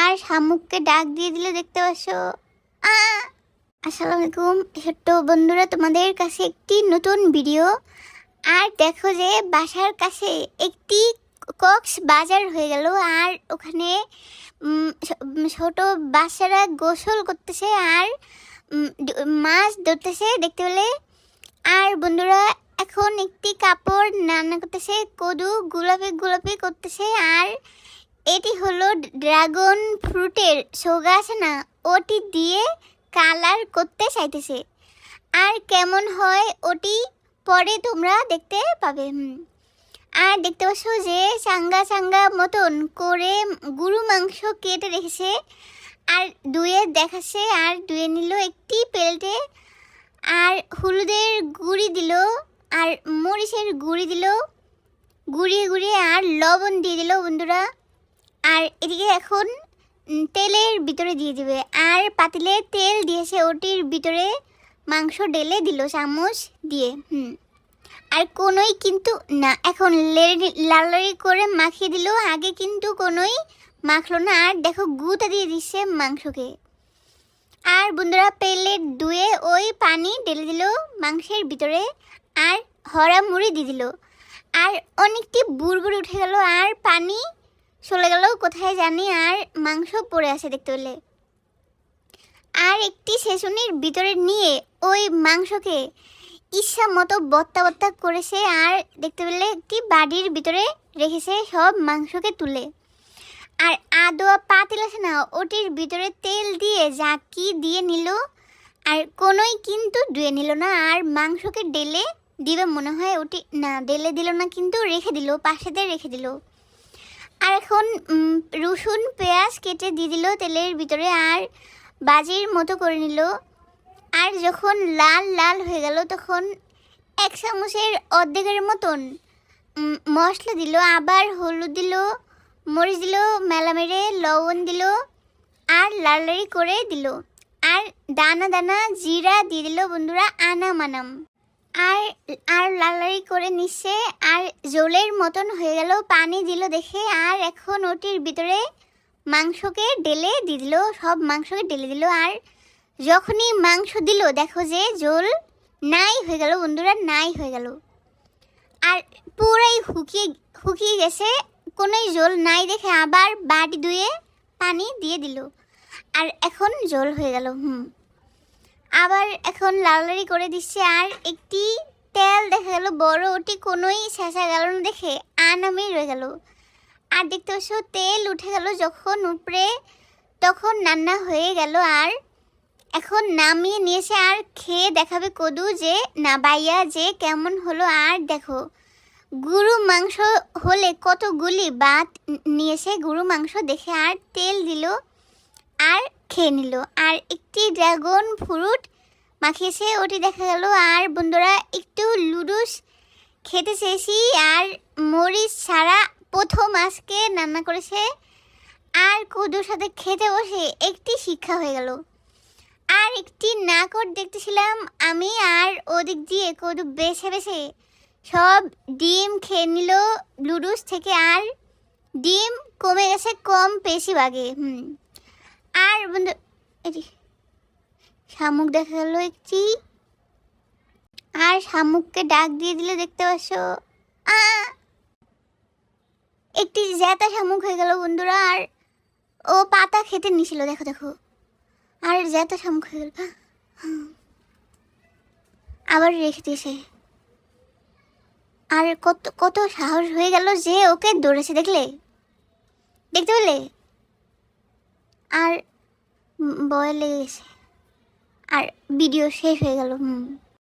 আর শামুককে ডাক দিয়ে দিল, দেখতে পাচ্ছ। আসসালামু আলাইকুম ছোট্ট বন্ধুরা, তোমাদের কাছে একটি নতুন ভিডিও। আর দেখো যে বাসার কাছে একটি কক্সবাজার হয়ে গেল, আর ওখানে ছোট বাচ্চারা গোসল করতেছে আর মাছ ধরতেছে দেখতে পেলে। আর বন্ধুরা এখন একটি কাপড় রান্না করতেছে, কদু গোলাপি গোলাপি করতেছে। আর এটি হলো ড্রাগন ফ্রুটের সোগা আছে না, ওটি দিয়ে কালার করতে চাইতেছে। আর কেমন হয় ওটি পরে তোমরা দেখতে পাবে। আর দেখতে পাচ্ছ যে চাঙ্গা চাঙ্গা মতন করে গরু মাংস কেটে রেখেছে আর ধুয়ে দেখাচ্ছে। আর ধুয়ে নিল একটি প্লেটে, আর হলুদের গুঁড়ি দিল আর মরিচের গুঁড়ি দিল, গুঁড়িয়ে গুঁড়িয়ে আর লবণ দিয়ে দিল বন্ধুরা। আর এদিকে এখন তেলের ভিতরে দিয়ে দিবে, আর পাতিলে তেল দিয়েছে, ওটির ভিতরে মাংস ঢেলে দিল চামচ দিয়ে। আর কোনোই কিন্তু না, এখন লাড়াড়ি করে মাখিয়ে দিল, আগে কিন্তু কোনোই মাখলো না। আর দেখো গুঁতা দিয়ে দিচ্ছে মাংসকে। আর বন্ধুরা প্লেট ধুয়ে ওই পানি ঢেলে দিল মাংসের ভিতরে, আর হরা মুড়ি দিয়ে দিল। আর অনেকটি বুড়বুড়ি উঠে গেল, আর পানি চলে গেল কোথায় জানি, আর মাংস পড়ে আছে দেখতে পেলে। আর একটি ছেঁচুনির ভিতরে নিয়ে ওই মাংসকে ইচ্ছা মতো বত্তা বত্তা করেছে, আর দেখতে পেলে একটি বাড়ির ভিতরে রেখেছে সব মাংসকে তুলে। আর আদোয়া পাতিল আছে না, ওটির ভিতরে তেল দিয়ে জাকি দিয়ে নিল, আর কোনোই কিন্তু ধুয়ে নিল না। আর মাংসকে ঢেলে দিবে মনে হয়, ওটি না ঢেলে দিল না, কিন্তু রেখে দিল, পাশেতে রেখে দিল। আর এখন রসুন পেঁয়াজ কেটে দিয়ে দিল তেলের ভিতরে, আর বাজির মতো করে নিল। আর যখন লাল লাল হয়ে গেল তখন এক চামচের অর্ধেকের মতন মশলা দিল, আবার হলুদ দিল, মরিচ দিল, মেলা মেরে লবণ দিল, আর লাড়াড়ি করে দিল। আর দানা দানা জিরা দিয়ে দিল বন্ধুরা, আনাম আনাম। আর লাড়াড়ি করে নিচ্ছে, আর জলের মতন হয়ে গেল, পানি দিল দেখে। আর এখন ওটির ভিতরে মাংসকে ঢেলে দিয়ে দিল, সব মাংসকে ঢেলে দিল। আর যখনই মাংস দিল দেখো যে জল নাই হয়ে গেল বন্ধুরা, নাই হয়ে গেল। আর পুরাই শুকিয়ে গেছে, কোনোই জল নাই দেখে আবার বাটি ধুয়ে পানি দিয়ে দিল, আর এখন জল হয়ে গেল। আবার এখন লাড়াড়ি করে দিচ্ছে। আর একটি তেল দেখা গেল বড়, ওটি কোনোই শেষা গেল না দেখে আনামি রয়ে গেল। আর দেখতে পাচ্ছ তেল উঠে গেল যখন উপরে, তখন রান্না হয়ে গেল। আর এখন নামিয়ে নিয়েছে, আর খেয়ে দেখাবে কদু যে না বাইয়া যে কেমন হলো। আর দেখো গরু মাংস হলে কতগুলি ভাত নিয়েছে গরু মাংস দেখে, আর তেল দিল আর খেয়ে নিল। আর একটি ড্রাগন ফ্রুট মাখিয়েছে, ওটি দেখা গেল। আর বন্ধুরা একটু লুডুস খেতে চেয়েছি, আর মরিচ ছাড়া প্রথম আজকে রান্না করেছে। আর কদুর সাথে খেতে বসে একটি শিক্ষা হয়ে গেল। আর একটি নাকড় দেখতেছিলাম আমি, আর ওদিক দিয়ে কদু বেছে বেছে সব ডিম খেয়ে নিল লুডুস থেকে। আর ডিম কমে গেছে, কম বেশিরভাগে। আর বন্ধু এটি শামুক দেখা গেল একটি, আর শামুককে ডাক দিয়ে দিলে দেখতে পাচ্ছ একটি জ্যাতা শামুক হয়ে গেল বন্ধুরা। আর ও পাতা খেতে নিছিল, দেখো দেখো, আর জ্যাতা শামুক হয়ে গেল। আবার রেখে দিয়েছে। আর কত কত সাহস হয়ে গেল যে ওকে দৌড়েছে, দেখতে পেলে। আর ভয় লেগে গেছে, আর ভিডিও শেষ হয়ে গেল।